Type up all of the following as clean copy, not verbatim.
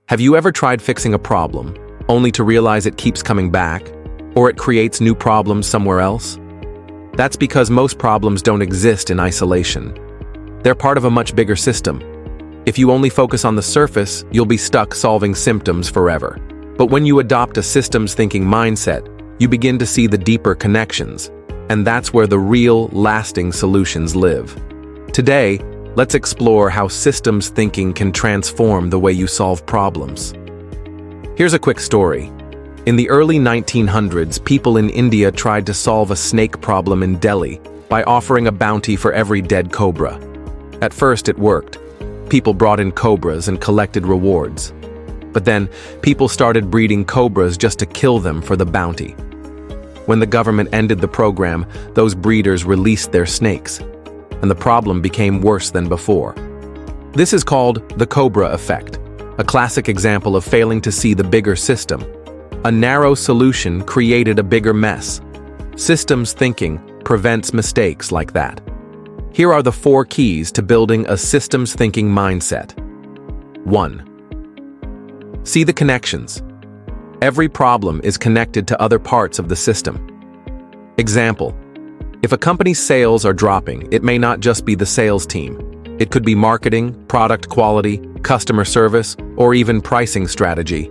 Have you ever tried fixing a problem, only to realize it keeps coming back, or it creates new problems somewhere else? That's because most problems don't exist in isolation. They're part of a much bigger system. If you only focus on the surface, you'll be stuck solving symptoms forever. But when you adopt a systems thinking mindset, you begin to see the deeper connections, and that's where the real, lasting solutions live. Today, let's explore how systems thinking can transform the way you solve problems. Here's a quick story. In the early 1900s, people in India tried to solve a snake problem in Delhi by offering a bounty for every dead cobra. At first, it worked. People brought in cobras and collected rewards. But then, people started breeding cobras just to kill them for the bounty. When the government ended the program, those breeders released their snakes, and the problem became worse than before. This is called the cobra effect, a classic example of failing to see the bigger system. A narrow solution created a bigger mess. Systems thinking prevents mistakes like that. Here are the 4 keys to building a systems thinking mindset. 1. See the connections. Every problem is connected to other parts of the system. Example: if a company's sales are dropping, it may not just be the sales team. It could be marketing, product quality, customer service, or even pricing strategy.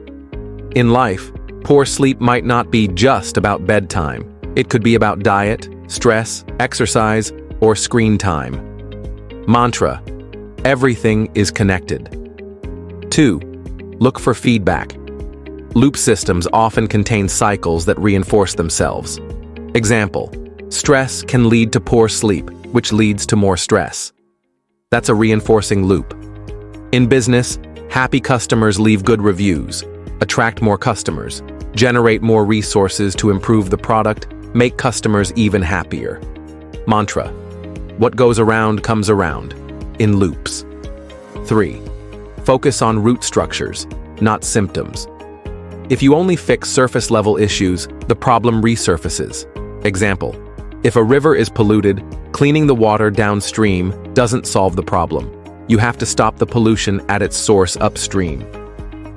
In life, poor sleep might not be just about bedtime. It could be about diet, stress, exercise, or screen time. Mantra: everything is connected. 2. Look for feedback. Loop systems often contain cycles that reinforce themselves. Example: stress can lead to poor sleep, which leads to more stress. That's a reinforcing loop. In business, happy customers leave good reviews, attract more customers, generate more resources to improve the product, make customers even happier. Mantra: what goes around comes around, in loops. 3. Focus on root structures, not symptoms. If you only fix surface-level issues, the problem resurfaces. Example: if a river is polluted, cleaning the water downstream doesn't solve the problem. You have to stop the pollution at its source upstream.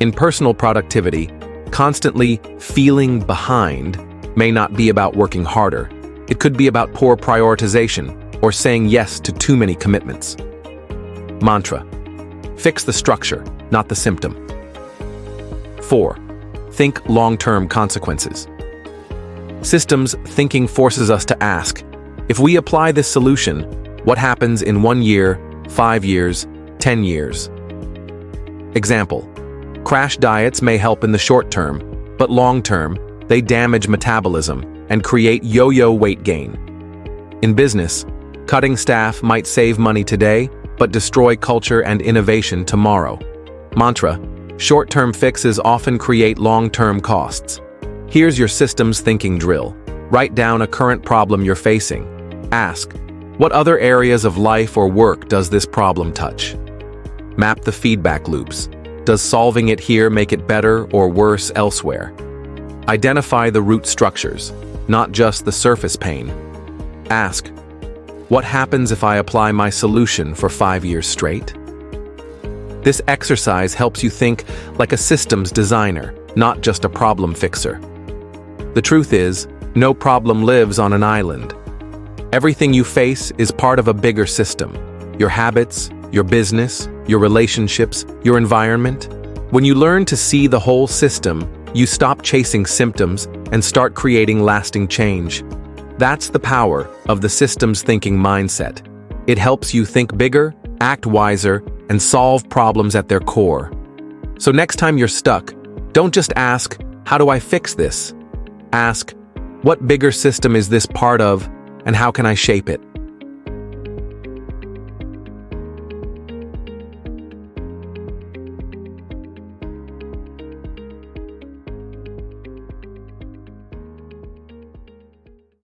In personal productivity, constantly feeling behind may not be about working harder. It could be about poor prioritization or saying yes to too many commitments. Mantra: fix the structure, not the symptom. 4. Think long-term consequences. Systems thinking forces us to ask, if we apply this solution, what happens in 1 year, 5 years, 10 years? Example: crash diets may help in the short term, but long-term, they damage metabolism and create yo-yo weight gain. In business, cutting staff might save money today, but destroy culture and innovation tomorrow. Mantra: short-term fixes often create long-term costs. Here's your systems thinking drill. Write down a current problem you're facing. Ask, what other areas of life or work does this problem touch? Map the feedback loops. Does solving it here make it better or worse elsewhere? Identify the root structures, not just the surface pain. Ask, what happens if I apply my solution for 5 years straight? This exercise helps you think like a systems designer, not just a problem fixer. The truth is, no problem lives on an island. Everything you face is part of a bigger system. Your habits, your business, your relationships, your environment. When you learn to see the whole system, you stop chasing symptoms and start creating lasting change. That's the power of the systems thinking mindset. It helps you think bigger, act wiser, and solve problems at their core. So next time you're stuck, don't just ask, how do I fix this? Ask, what bigger system is this part of, and how can I shape it?